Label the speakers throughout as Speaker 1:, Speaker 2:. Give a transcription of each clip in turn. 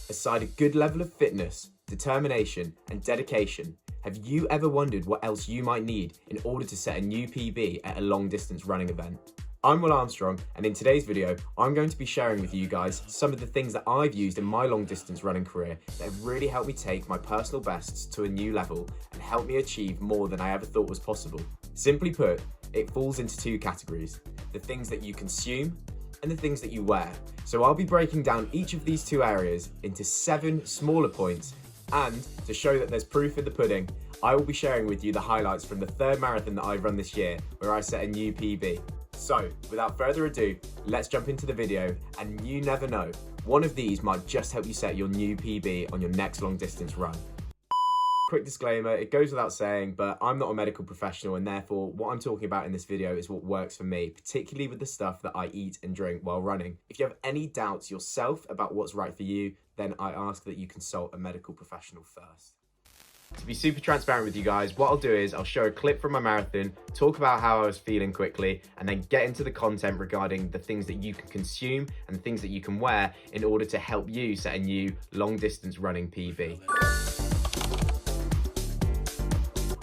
Speaker 1: Aside a good level of fitness, determination, and dedication, have you ever wondered what else you might need in order to set a new PB at a long distance running event? I'm Will Armstrong, and in today's video, I'm going to be sharing with you guys some of the things that I've used in my long distance running career that have really helped me take my personal bests to a new level and help me achieve more than I ever thought was possible. Simply put, it falls into two categories: the things that you consume and the things that you wear. So I'll be breaking down each of these two areas into 7 smaller points, and to show that there's proof in the pudding, I will be sharing with you the highlights from the 3rd marathon that I've run this year, where I set a new PB. So without further ado, let's jump into the video, and you never know, one of these might just help you set your new PB on your next long distance run. Quick disclaimer, it goes without saying, but I'm not a medical professional, and therefore what I'm talking about in this video is what works for me, particularly with the stuff that I eat and drink while running. If you have any doubts yourself about what's right for you, then I ask that you consult a medical professional first. To be super transparent with you guys, what I'll do is I'll show a clip from my marathon, talk about how I was feeling quickly, and then get into the content regarding the things that you can consume and the things that you can wear in order to help you set a new long distance running PB.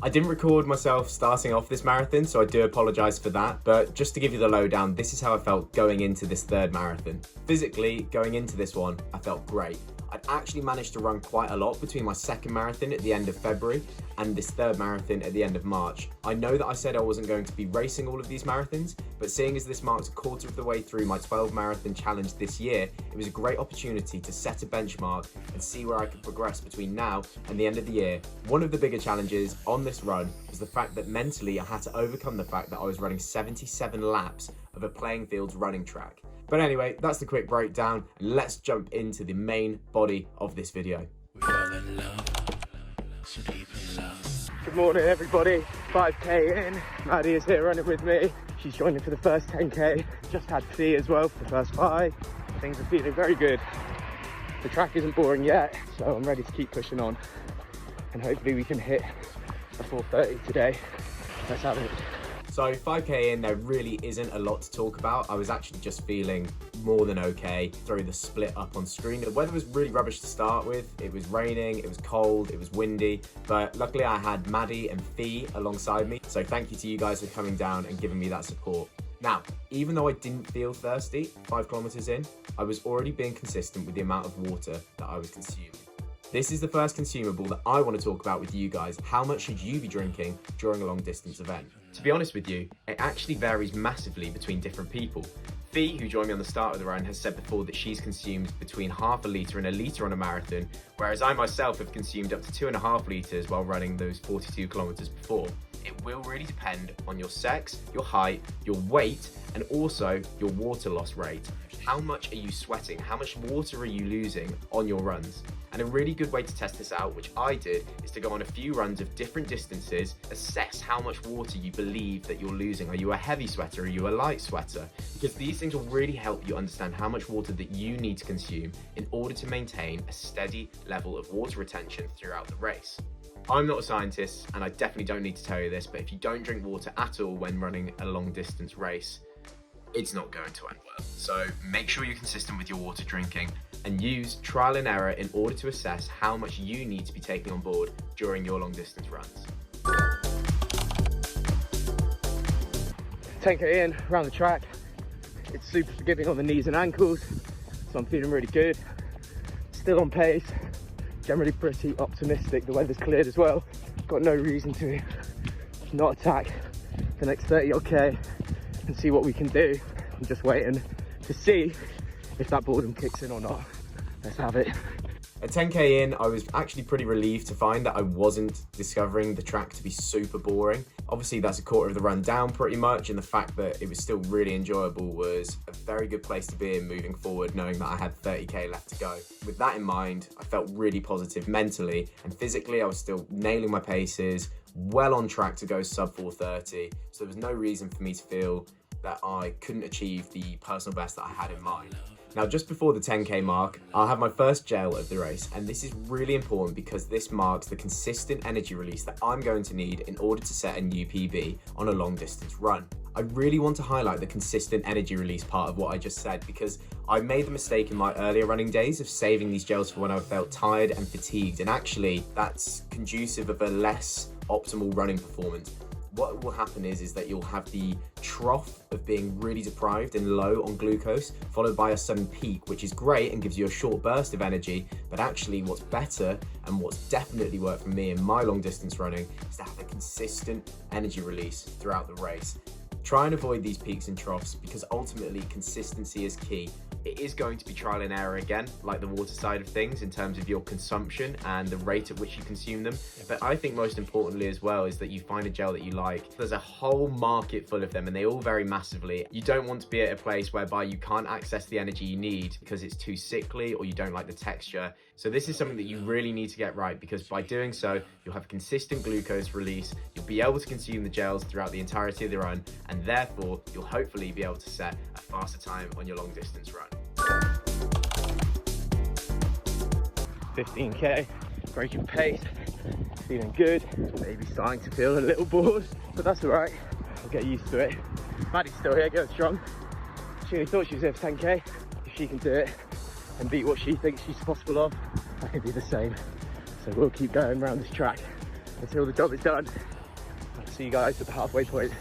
Speaker 1: I didn't record myself starting off this marathon, so I do apologise for that, but just to give you the lowdown, this is how I felt going into this 3rd marathon. Physically, going into this one, I felt great. I'd actually managed to run quite a lot between my 2nd marathon at the end of February and this 3rd marathon at the end of March. I know that I said I wasn't going to be racing all of these marathons, but seeing as this marks a quarter of the way through my 12 marathon challenge this year, it was a great opportunity to set a benchmark and see where I could progress between now and the end of the year. One of the bigger challenges on this run was the fact that mentally I had to overcome the fact that I was running 77 laps of a playing fields running track. But anyway, that's the quick breakdown. Let's jump into the main body of this video. Good morning, everybody. 5k in. Maddie is here running with me. She's joining for the first 10k. Just had Fee as well for the first 5. Things are feeling very good. The track isn't boring yet, so I'm ready to keep pushing on. And hopefully we can hit a 4:30 today. Let's have it. So 5k in, there really isn't a lot to talk about. I was actually just feeling more than okay. Throw the split up on screen. The weather was really rubbish to start with. It was raining, it was cold, it was windy, but luckily I had Maddie and Fee alongside me. So thank you to you guys for coming down and giving me that support. Now, even though I didn't feel thirsty 5 kilometers in, I was already being consistent with the amount of water that I was consuming. This is the first consumable that I want to talk about with you guys. How much should you be drinking during a long distance event? To be honest with you, it actually varies massively between different people. Fee, who joined me on the start of the run, has said before that she's consumed between half a litre and a litre on a marathon, whereas I myself have consumed up to 2.5 litres while running those 42 kilometres before. It will really depend on your sex, your height, your weight, and also your water loss rate. How much are you sweating? How much water are you losing on your runs? And a really good way to test this out, which I did, is to go on a few runs of different distances, assess how much water you believe that you're losing. Are you a heavy sweater? Are you a light sweater? Because these things will really help you understand how much water that you need to consume in order to maintain a steady level of water retention throughout the race. I'm not a scientist, and I definitely don't need to tell you this, but if you don't drink water at all when running a long distance race, it's not going to end well. So make sure you're consistent with your water drinking and use trial and error in order to assess how much you need to be taking on board during your long distance runs. 10k in, around the track. It's super forgiving on the knees and ankles, so I'm feeling really good. Still on pace, generally pretty optimistic. The weather's cleared as well. Got no reason to not attack the next 30 odd k and see what we can do. I'm just waiting to see if that boredom kicks in or not. Let's have it. At 10k in, I was actually pretty relieved to find that I wasn't discovering the track to be super boring. Obviously that's a quarter of the run down pretty much, and the fact that it was still really enjoyable was a very good place to be in moving forward, knowing that I had 30k left to go. With that in mind, I felt really positive mentally, and physically I was still nailing my paces, well on track to go sub 4:30, so there was no reason for me to feel that I couldn't achieve the personal best that I had in mind.
Speaker 2: Now, just before the 10K mark, I'll have my first gel of the race, and this is really important because this marks the consistent energy release that I'm going to need in order to set a new PB on a long distance run. I really want to highlight the consistent energy release part of what I just said, because I made the mistake in my earlier running days of saving these gels for when I felt tired and fatigued, and actually that's conducive of a less optimal running performance. What will happen is that you'll have the trough of being really deprived and low on glucose, followed by a sudden peak, which is great and gives you a short burst of energy. But actually what's better, and what's definitely worked for me in my long distance running, is to have a consistent energy release throughout the race. Try and avoid these peaks and troughs, because ultimately consistency is key. It is going to be trial and error again, like the water side of things, in terms of your consumption and the rate at which you consume them. But I think most importantly as well is that you find a gel that you like. There's a whole market full of them and they all vary massively. You don't want to be at a place whereby you can't access the energy you need because it's too sickly or you don't like the texture. So this is something that you really need to get right, because by doing so, you'll have consistent glucose release, you'll be able to consume the gels throughout the entirety of the run, and therefore you'll hopefully be able to set a faster time on your long distance run.
Speaker 1: 15K, breaking pace, feeling good, maybe starting to feel a little bored, but that's all right, I'll get used to it. Maddie's still here, going strong. She only thought she was here for 10K. If she can do it and beat what she thinks she's possible of, I can do the same. So we'll keep going around this track until the job is done. I'll see you guys at the halfway point.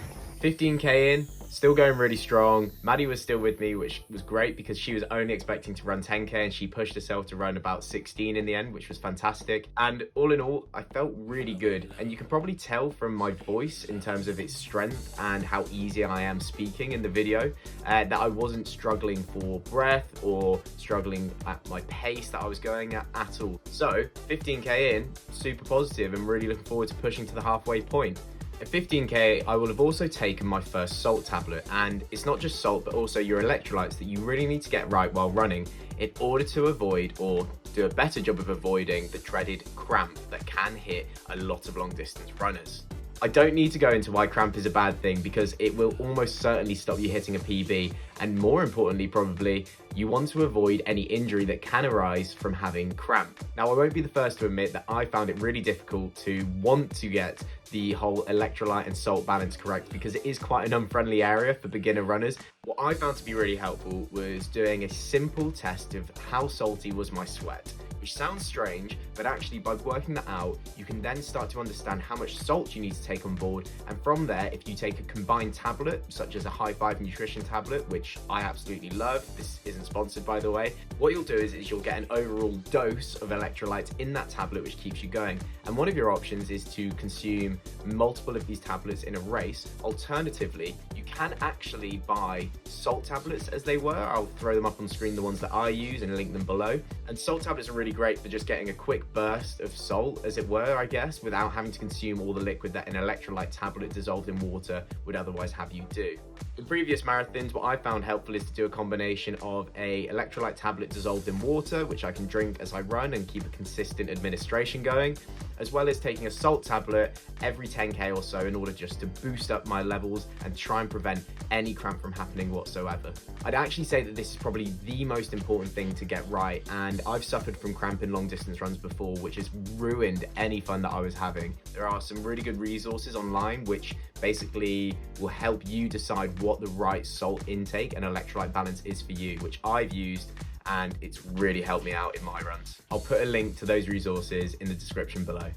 Speaker 2: 15K in, still going really strong. Maddie was still with me, which was great because she was only expecting to run 10K and she pushed herself to run about 16 in the end, which was fantastic. And all in all, I felt really good. And you can probably tell from my voice in terms of its strength and how easy I am speaking in the video, that I wasn't struggling for breath or struggling at my pace that I was going at all. So 15K in, super positive and really looking forward to pushing to the halfway point. At 15K, I will have also taken my first salt tablet, and it's not just salt but also your electrolytes that you really need to get right while running in order to avoid, or do a better job of avoiding, the dreaded cramp that can hit a lot of long distance runners. I don't need to go into why cramp is a bad thing, because it will almost certainly stop you hitting a PB, and more importantly probably, you want to avoid any injury that can arise from having cramp. Now, I won't be the first to admit that I found it really difficult to want to get the whole electrolyte and salt balance correct, because it is quite an unfriendly area for beginner runners. What I found to be really helpful was doing a simple test of how salty was my sweat, which sounds strange, but actually by working that out, you can then start to understand how much salt you need to take on board. And from there, if you take a combined tablet, such as a High Five nutrition tablet, which I absolutely love, this isn't sponsored by the way, what you'll do is you'll get an overall dose of electrolytes in that tablet, which keeps you going. And one of your options is to consume multiple of these tablets in a race. Alternatively, you can actually buy salt tablets as they were. I'll throw them up on screen, the ones that I use, and link them below. And salt tablets are really great for just getting a quick burst of salt, as it were, I guess, without having to consume all the liquid that an electrolyte tablet dissolved in water would otherwise have you do. In previous marathons, what I found helpful is to do a combination of a electrolyte tablet dissolved in water, which I can drink as I run and keep a consistent administration going, as well as taking a salt tablet every 10K or so in order just to boost up my levels and try and prevent any cramp from happening whatsoever. I'd actually say that this is probably the most important thing to get right, and I've suffered from cramp in long distance runs before, which has ruined any fun that I was having. There are some really good resources online which basically will help you decide what the right salt intake and electrolyte balance is for you, which I've used, and it's really helped me out in my runs. I'll put a link to those resources in the description below.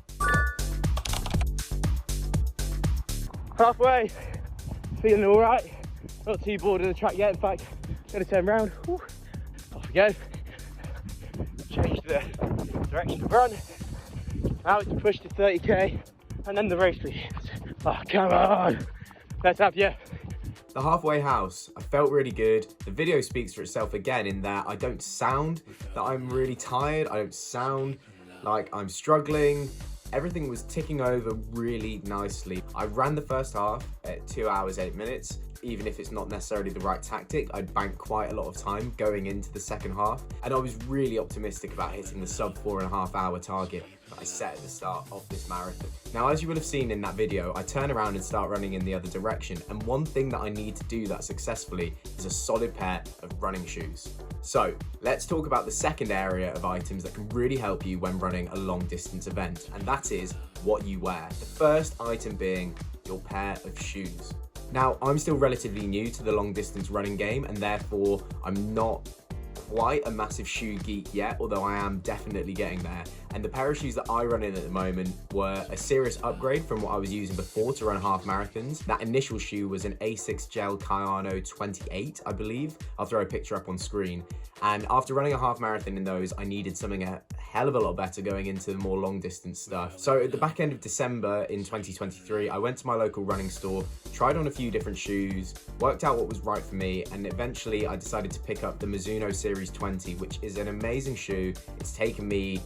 Speaker 1: Halfway, feeling all right. Not too bored of the track yet. In fact, I'm gonna turn around. Woo. Off we go. Change the direction of run. Now it's pushed to 30K, and then the race begins. Oh, come on. Let's have you.
Speaker 2: The halfway house, I felt really good. The video speaks for itself again in that I don't sound that I'm really tired. I don't sound like I'm struggling. Everything was ticking over really nicely. I ran the first half at 2 hours, 8 minutes. Even if it's not necessarily the right tactic, I'd banked quite a lot of time going into the second half. And I was really optimistic about hitting the sub 4.5 hour target that I set at the start of this marathon. Now, as you will have seen in that video, I turn around and start running in the other direction. And one thing that I need to do that successfully is a solid pair of running shoes. So let's talk about the second area of items that can really help you when running a long distance event, and that is what you wear. The first item being your pair of shoes. Now, I'm still relatively new to the long distance running game, and therefore I'm not quite a massive shoe geek yet, although I am definitely getting there. And the pair of shoes that I run in at the moment were a serious upgrade from what I was using before to run half marathons. That initial shoe was an Asics Gel Kayano 28, I believe. I'll throw a picture up on screen. And after running a half marathon in those, I needed something a hell of a lot better going into the more long distance stuff. So at the back end of December in 2023, I went to my local running store, tried on a few different shoes, worked out what was right for me, and eventually I decided to pick up the Mizuno Series 20, which is an amazing shoe. It's taken me,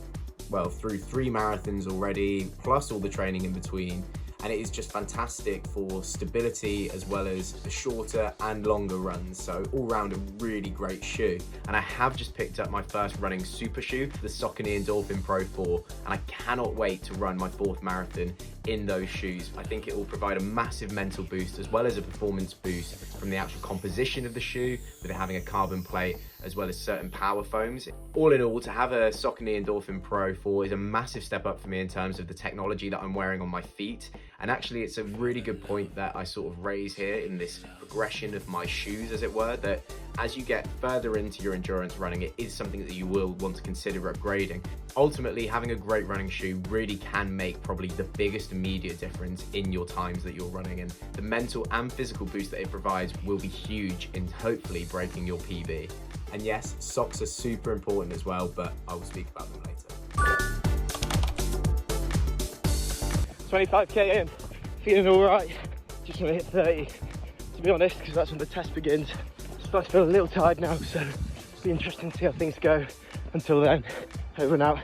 Speaker 2: well, through 3 marathons already, plus all the training in between. And it is just fantastic for stability as well as the shorter and longer runs. So all round a really great shoe. And I have just picked up my first running super shoe, the Saucony Endorphin Pro 4, and I cannot wait to run my 4th marathon in those shoes. I think it will provide a massive mental boost as well as a performance boost from the actual composition of the shoe, with it having a carbon plate as well as certain power foams. All in all, to have a Saucony Endorphin Pro 4 is a massive step up for me in terms of the technology that I'm wearing on my feet. And actually, it's a really good point that I sort of raise here in this progression of my shoes, as it were, that as you get further into your endurance running, it is something that you will want to consider upgrading. Ultimately, having a great running shoe really can make probably the biggest immediate difference in your times that you're running, and the mental and physical boost that it provides will be huge in hopefully breaking your PB. And yes, socks are super important as well, but I will speak about them later.
Speaker 1: 25k in, feeling all right. Just want to hit 30, to be honest, because that's when the test begins. Starting to feel a little tired now, so it'll be interesting to see how things go. Until then, over and out.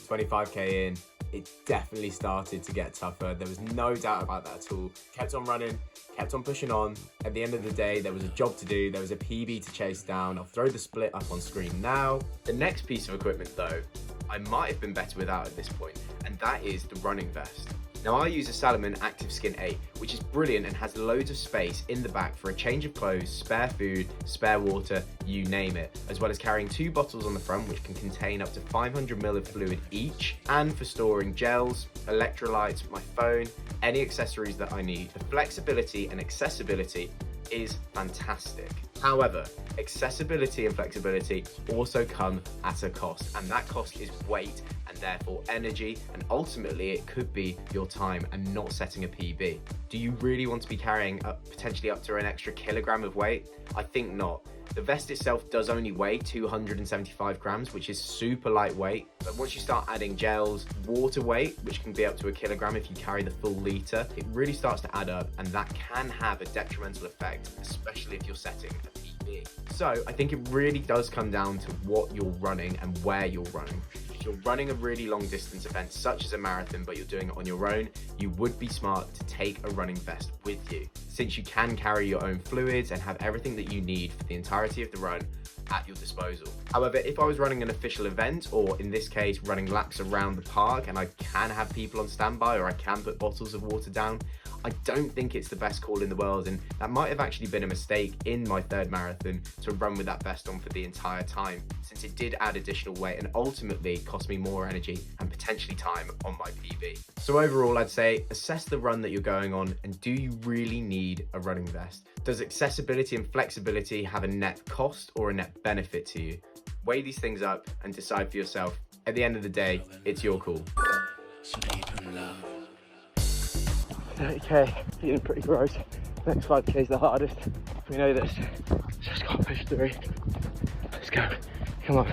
Speaker 2: 25k in, it definitely started to get tougher. There was no doubt about that at all. Kept on running, kept on pushing on. At the end of the day, there was a job to do. There was a PB to chase down. I'll throw the split up on screen now. The next piece of equipment though, I might have been better without at this point, and that is the running vest. Now, I use a Salomon Active Skin 8, which is brilliant and has loads of space in the back for a change of clothes, spare food, spare water, you name it, as well as carrying 2 bottles on the front which can contain up to 500 ml of fluid each, and for storing gels, electrolytes, my phone, any accessories that I need. The flexibility and accessibility is fantastic. However, accessibility and flexibility also come at a cost, and that cost is weight and therefore energy, and ultimately it could be your time and not setting a PB. Do you really want to be carrying potentially up to an extra kilogram of weight? I think not. The vest itself does only weigh 275 grams, which is super lightweight. But once you start adding gels, water weight, which can be up to a kilogram if you carry the full litre, it really starts to add up, and that can have a detrimental effect, especially if you're setting a PB. So I think it really does come down to what you're running and where you're running. If you're running a really long distance event, such as a marathon, but you're doing it on your own, you would be smart to take a running vest with you, since you can carry your own fluids and have everything that you need for the entirety of the run at your disposal. However, if I was running an official event, or in this case, running laps around the park, and I can have people on standby, or I can put bottles of water down, I don't think it's the best call in the world, and that might have actually been a mistake in my 3rd marathon to run with that vest on for the entire time, since it did add additional weight and ultimately cost me more energy and potentially time on my PB. So overall, I'd say assess the run that you're going on, and do you really need a running vest? Does accessibility and flexibility have a net cost or a net benefit to you? Weigh these things up and decide for yourself. At the end of the day, it's your call.
Speaker 1: 30k, feeling pretty gross. Next 5k is the hardest. We know this. Just gotta push through. Let's go. Come on.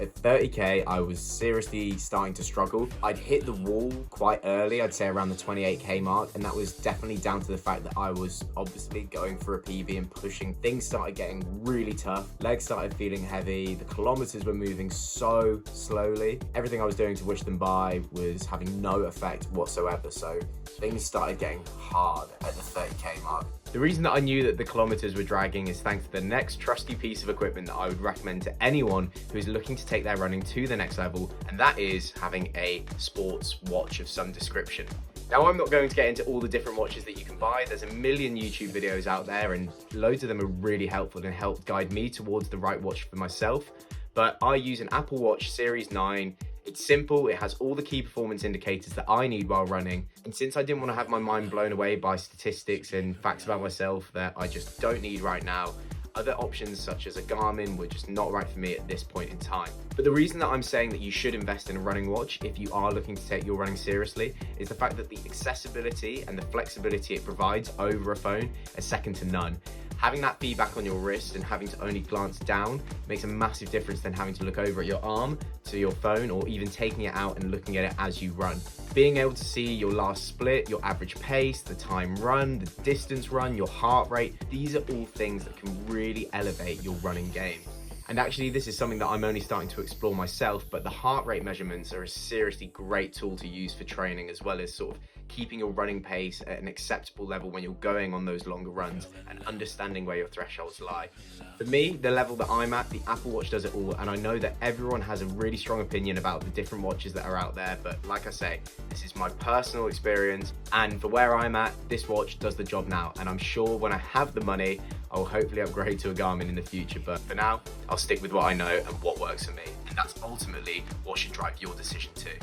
Speaker 2: At 30k, I was seriously starting to struggle. I'd hit the wall quite early, I'd say around the 28k mark, and that was definitely down to the fact that I was obviously going for a PB and pushing. Things started getting really tough. Legs started feeling heavy. The kilometers were moving so slowly. Everything I was doing to wish them by was having no effect whatsoever. So things started getting hard at the 30k mark. The reason that I knew that the kilometers were dragging is thanks to the next trusty piece of equipment that I would recommend to anyone who is looking to take their running to the next level, and that is having a sports watch of some description. Now, I'm not going to get into all the different watches that you can buy. There's a million YouTube videos out there and loads of them are really helpful and help guide me towards the right watch for myself. But I use an Apple Watch Series 9. It's simple, it has all the key performance indicators that I need while running. And since I didn't want to have my mind blown away by statistics and facts about myself that I just don't need right now, other options such as a Garmin were just not right for me at this point in time. But the reason that I'm saying that you should invest in a running watch if you are looking to take your running seriously is the fact that the accessibility and the flexibility it provides over a phone is second to none. Having that feedback on your wrist and having to only glance down makes a massive difference than having to look over at your arm to your phone or even taking it out and looking at it as you run. Being able to see your last split, your average pace, the time run, the distance run, your heart rate, these are all things that can really elevate your running game. And actually, this is something that I'm only starting to explore myself, but the heart rate measurements are a seriously great tool to use for training, as well as sort of keeping your running pace at an acceptable level when you're going on those longer runs and understanding where your thresholds lie. For me, the level that I'm at, the Apple Watch does it all, and I know that everyone has a really strong opinion about the different watches that are out there, but like I say, this is my personal experience, and for where I'm at, this watch does the job now, and I'm sure when I have the money, I will hopefully upgrade to a Garmin in the future, but for now, I'll stick with what I know and what works for me, and that's ultimately what should drive your decision too.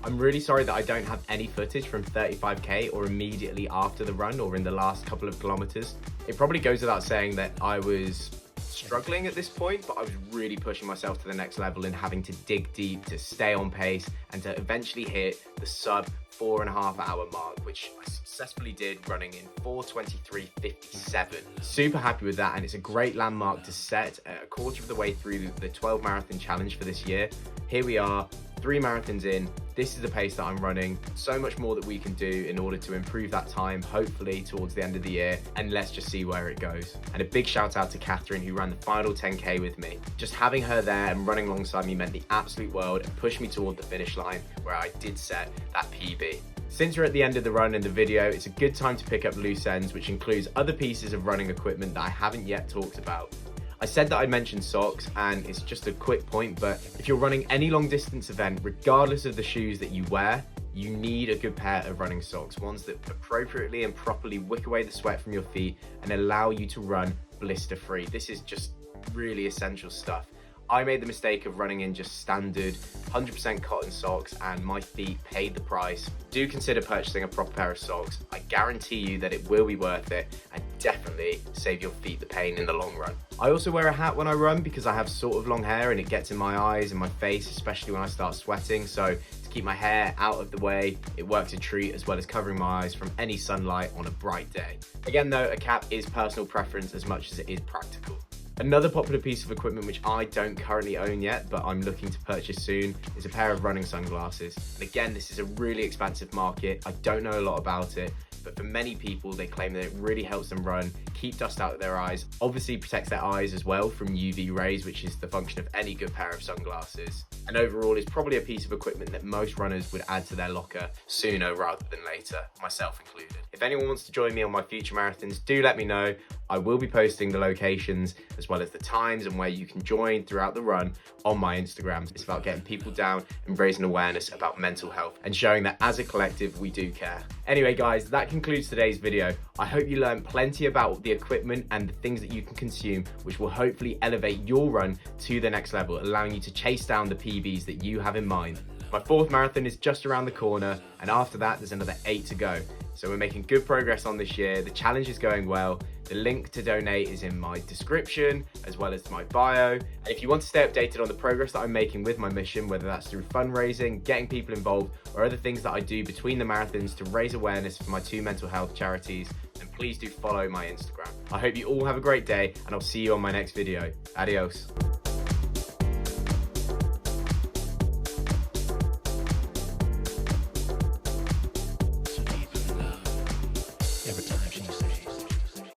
Speaker 2: I'm really sorry that I don't have any footage from 35k or immediately after the run or in the last couple of kilometers. It probably goes without saying that I was struggling at this point, but I was really pushing myself to the next level and having to dig deep to stay on pace and to eventually hit the sub 4.5 hour mark, which I successfully did, running in 4:23:57. Super happy with that, and it's a great landmark to set a quarter of the way through the 12 marathon challenge for this year. Here we are, 3 marathons in. This is the pace that I'm running. So much more that we can do in order to improve that time, hopefully towards the end of the year, and let's just see where it goes. And a big shout out to Catherine, who ran the final 10k with me. Just having her there and running alongside me meant the absolute world and pushed me toward the finish line, where I did set that PB. Since we're at the end of the run and the video, it's a good time to pick up loose ends, which includes other pieces of running equipment that I haven't yet talked about. I said that I mentioned socks, and it's just a quick point, but if you're running any long distance event, regardless of the shoes that you wear, you need a good pair of running socks, ones that appropriately and properly wick away the sweat from your feet and allow you to run blister free. This is just really essential stuff. I made the mistake of running in just standard 100% cotton socks, and my feet paid the price. Do consider purchasing a proper pair of socks. I guarantee you that it will be worth it and definitely save your feet the pain in the long run. I also wear a hat when I run because I have sort of long hair and it gets in my eyes and my face, especially when I start sweating. So to keep my hair out of the way, it works a treat, as well as covering my eyes from any sunlight on a bright day. Again though, a cap is personal preference as much as it is practical. Another popular piece of equipment which I don't currently own yet, but I'm looking to purchase soon, is a pair of running sunglasses. And again, this is a really expansive market. I don't know a lot about it, but for many people, they claim that it really helps them run, keep dust out of their eyes, obviously protects their eyes as well from UV rays, which is the function of any good pair of sunglasses. And overall is probably a piece of equipment that most runners would add to their locker sooner rather than later, myself included. If anyone wants to join me on my future marathons, do let me know. I will be posting the locations as well as the times and where you can join throughout the run on my Instagram. It's about getting people down and raising awareness about mental health and showing that as a collective, we do care. Anyway, guys, that concludes today's video. I hope you learned plenty about the equipment and the things that you can consume, which will hopefully elevate your run to the next level, allowing you to chase down the PBs that you have in mind. My 4th marathon is just around the corner, and after that, there's another 8 to go. So we're making good progress on this year. The challenge is going well. The link to donate is in my description as well as my bio. And if you want to stay updated on the progress that I'm making with my mission, whether that's through fundraising, getting people involved, or other things that I do between the marathons to raise awareness for my 2 mental health charities, then please do follow my Instagram. I hope you all have a great day, and I'll see you on my next video. Adios.